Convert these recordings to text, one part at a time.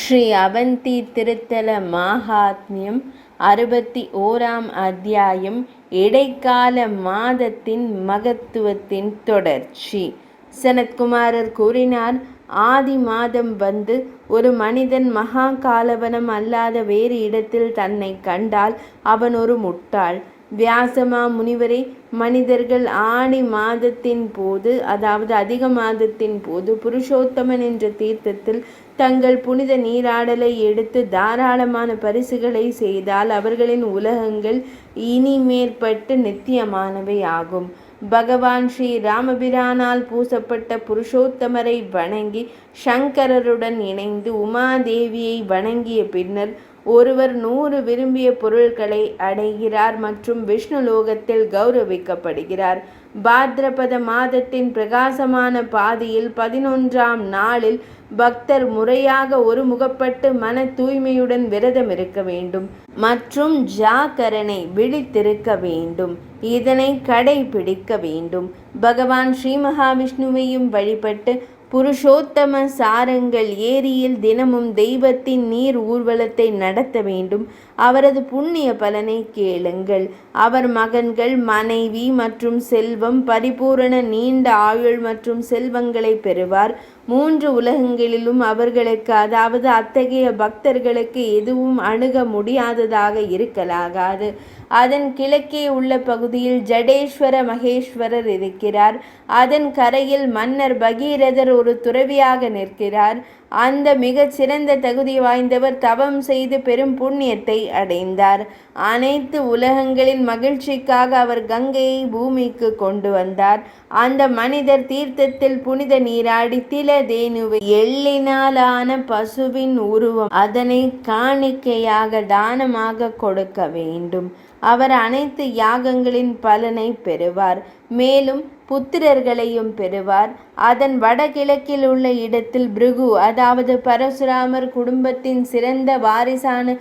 ஸ்ரீ அவந்தி திருத்தல மாஹாத்மியம் 61ஆம் அத்தியாயம் இடைக்கால மாதத்தின் மகத்துவத்தின் தொடர்ச்சி. சனத்குமாரர் கூறினார், ஆதி மாதம் வந்து ஒரு மனிதன் மகா காலவனம் அல்லாத வேறு இடத்தில் தன்னை கண்டால் அவன் ஒரு முட்டாள். வியாசமா முனிவரே, மனிதர்கள் ஆடி மாதத்தின் போது, அதாவது அதிக மாதத்தின் போது புருஷோத்தமன் என்ற தீர்த்தத்தில் தங்கள் புனித நீராடலை எடுத்து தாராளமான பரிசுகளை செய்தால் அவர்களின் உலகங்கள் இனிமேற்பட்டு நித்தியமானவை ஆகும். பகவான் ஸ்ரீ ராமபிரானால் பூசப்பட்ட புருஷோத்தமரை வணங்கி சங்கரருடன் இணைந்து உமாதேவியை வணங்கிய பின்னர் ஒருவர் 100 விரும்பிய பொருள்களை அடைகிறார் மற்றும் விஷ்ணு லோகத்தில் கௌரவிக்கப்படுகிறார். பாத்ரபத மாதத்தின் பிரகாசமான பாதியில் 11ஆம் நாளில் பக்தர் முறையாக ஒருமுகப்பட்டு மன தூய்மையுடன் விரதம் இருக்க வேண்டும் மற்றும் ஜாகரணை விழித்திருக்க வேண்டும். இதனை கடைபிடிக்க வேண்டும். பகவான் ஸ்ரீ மகாவிஷ்ணுவையும் வழிபட்டு புருஷோத்தம சாரங்கள் ஏரியில் தினமும் தெய்வத்தின் நீர் ஊர்வலத்தை நடத்த வேண்டும். அவரது புண்ணிய பலனை கேளுங்கள். அவர் மகன்கள், மனைவி மற்றும் செல்வம், பரிபூரண நீண்ட ஆயுள் மற்றும் செல்வங்களை பெறுவார். 3 உலகங்களிலும் அவர்களுக்கு, அதாவது அத்தகைய பக்தர்களுக்கு எதுவும் அணுக முடியாததாக இருக்கலாகாது. அதன் கிழக்கே உள்ள பகுதியில் ஜடேஸ்வர மகேஸ்வரர் இருக்கிறார். அதன் கரையில் மன்னர் பகீரதர் ஒரு துறவியாக நிற்கிறார். அந்த மிகச் சிறந்த தகுதி வாய்ந்தவர் தவம் செய்து பெரும் புண்ணியத்தை அடைந்தார். அனைத்து உலகங்களின் மகிழ்ச்சிக்காக அவர் கங்கையை பூமிக்கு கொண்டு வந்தார். அந்த மனிதர் தீர்த்தத்தில் புனித நீராடி திலதேனுவை, எள்ளினாலான பசுவின் உருவம், அதனை காணிக்கையாக தானமாக கொடுக்க வேண்டும். அவர் அனைத்து யாகங்களின் பலனை பெறுவார், மேலும் புத்திரர்களையும் பெறுவார். அதன் வடகிழக்கில் உள்ள இடத்தில் பிருகு, அதாவது பரசுராமர் குடும்பத்தின் சிறந்த வாரிசான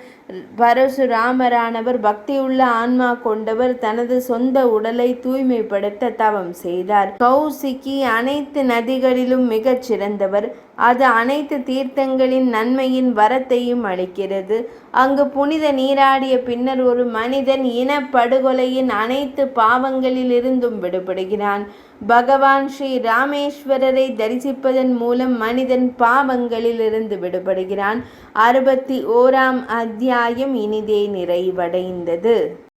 பரசுராமரானவர் பக்தியுள்ள ஆன்மா கொண்டவர், தனது சொந்த உடலை தூய்மைப்படுத்த தவம் செய்தார். கௌசிகி அனைத்து நதிகளிலும் மிகச் சிறந்தவர். அது அனைத்து தீர்த்தங்களின் நன்மையின் வரத்தையும் அளிக்கிறது. அங்கு புனித நீராடிய பின்னர் ஒரு மனிதன் இனப்படுகொலையின் அனைத்து பாவங்களிலிருந்தும் விடுபடுகிறான். பகவான் ஸ்ரீ ராமேஸ்வரரை தரிசிப்பதன் மூலம் மனிதன் பாவங்களிலிருந்து விடுபடுகிறான். 61ஆம் அத்தியாயம் இனிதே நிறைவடைந்தது.